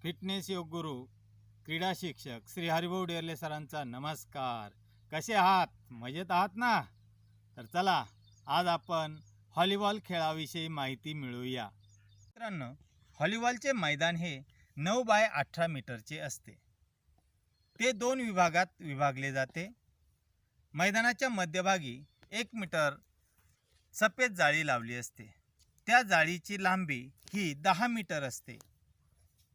Fitness yoga guru क्रीडा शिक्षक श्री हरिभाऊ डेरले सरांचा नमस्कार. कसे आहात? मजेत आहात ना? तर चला आज आपण व्हॉलीबॉल खेळाविषयी माहिती मिळवूया. मित्रांनो, व्हॉलीबॉलचे मैदान हे 9 बाय 18 मीटरचे असते. ते 2 विभागात विभागले जाते. मैदानाच्या मध्यभागी 1 मीटर सफेद जाळी लावली असते. त्या जाळीची लांबी ही 10 मीटर असते.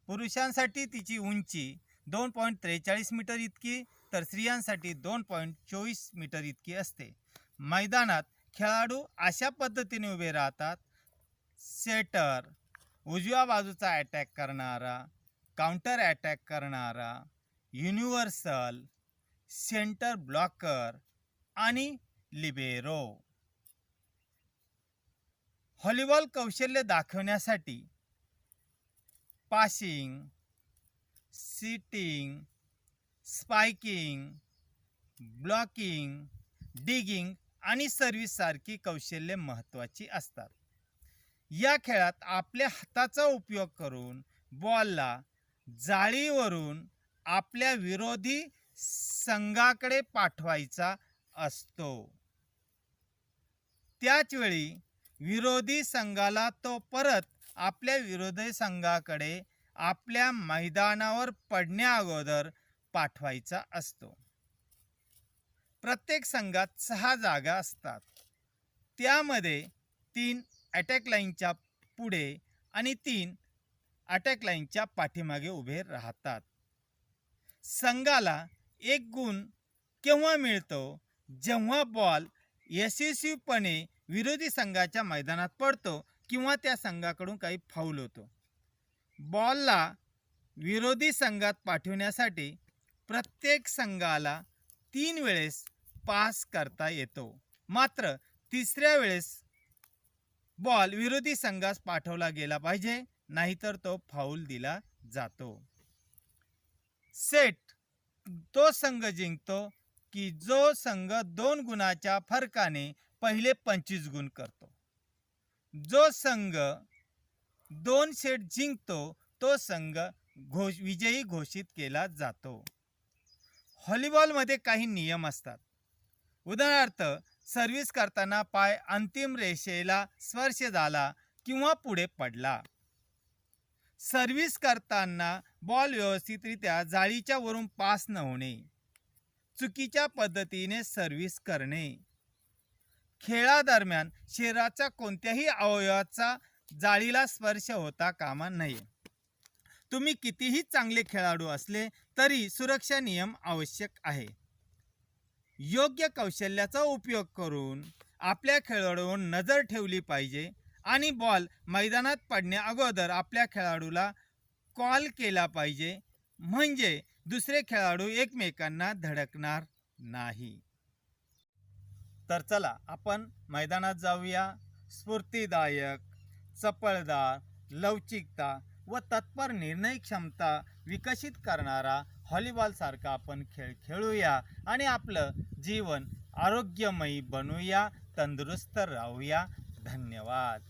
पुरुषांसाठी तिची उंची 2.43 मीटर इतकी तर स्त्रियांसाठी 2.24 मीटर इतकी असते. मैदानात खेळाडू अशा पद्धतीने उभे राहतात. सेटर, उजव्या बाजूचा अटॅक करणारा, काउंटर अटॅक करणारा, युनिव्हर्सल, सेंटर ब्लॉकर आणि लिबेरो. व्हॉलीबॉल कौशल्य दाखवण्यासाठी passing, sitting, spiking, blocking, digging आणि सर्व्हिस सारखी कौशल्ये महत्त्वाची असतात. या खेळात आपल्या हाताचा उपयोग करून बॉलला जाळीवरून आपल्या विरोधी संघाकडे पाठवायचा असतो. त्याच वेळी विरोधी संघाला तो परत आपल्या विरोधी संघाकडे आपल्या मैदानावर पडण्याअगोदर पाठवायचा असतो. प्रत्येक संघात 6 जागा असतात. त्यामध्ये 3 अटॅक लाईनच्या पुढे आणि 3 अटॅक लाईनच्या पाठीमागे उभे राहतात. संघाला 1 गुण केव्हा मिळतो? जेव्हा बॉल यशस्वीपणे विरोधी संघाच्या मैदानात पडतो किंवा त्या संघाकडून काही फाऊल होतो. बॉलला विरोधी संघात पाठवण्यासाठी प्रत्येक संघाला 3 वेळेस पास करता येतो. मात्र तिसऱ्या वेळेस बॉल विरोधी संघास पाठवला गेला पाहिजे, नाहीतर तो फाऊल दिला जातो. सेट तो संघ जिंकतो की जो संघ 2 गुणाच्या फरकाने पहिले 25 गुण करतो. जो संघ 2 सेट जिंकतो तो संघ विजयी घोषित केला जातो. व्हॉलीबॉलमध्ये काही नियम असतात. उदाहरणार्थ, सर्व्हिस करताना पाय अंतिम रेषेला स्पर्श झाला किंवा पुढे पडला. सर्व्हिस करताना बॉल व्यवस्थितरित्या जाळीच्या वरून पास न होणे. चुकीच्या पद्धतीने सर्व्हिस करणे. खेळादरम्यान शरीराच्या कोणत्याही अवयवाचा जाळीला स्पर्श होता कामा नये. तुम्ही कितीही चांगले खेळाडू असले तरी सुरक्षा नियम आवश्यक आहे. योग्य कौशल्याचा उपयोग करून आपल्या खेळाडूवर नजर ठेवली पाहिजे आणि बॉल मैदानात पडण्या अगोदर आपल्या खेळाडूला कॉल केला पाहिजे, म्हणजे दुसरे खेळाडू एकमेकांना धडकणार नाही. तर चला आपण मैदानात जाऊया. स्फूर्तिदायक, चपळदार, लवचिकता व तत्पर निर्णय क्षमता विकसित करणारा व्हॉलीबॉल सारखा आपण खेळ खेळूया आणि आपलं जीवन आरोग्यमयी बनवूया, तंदुरुस्त राहूया. धन्यवाद.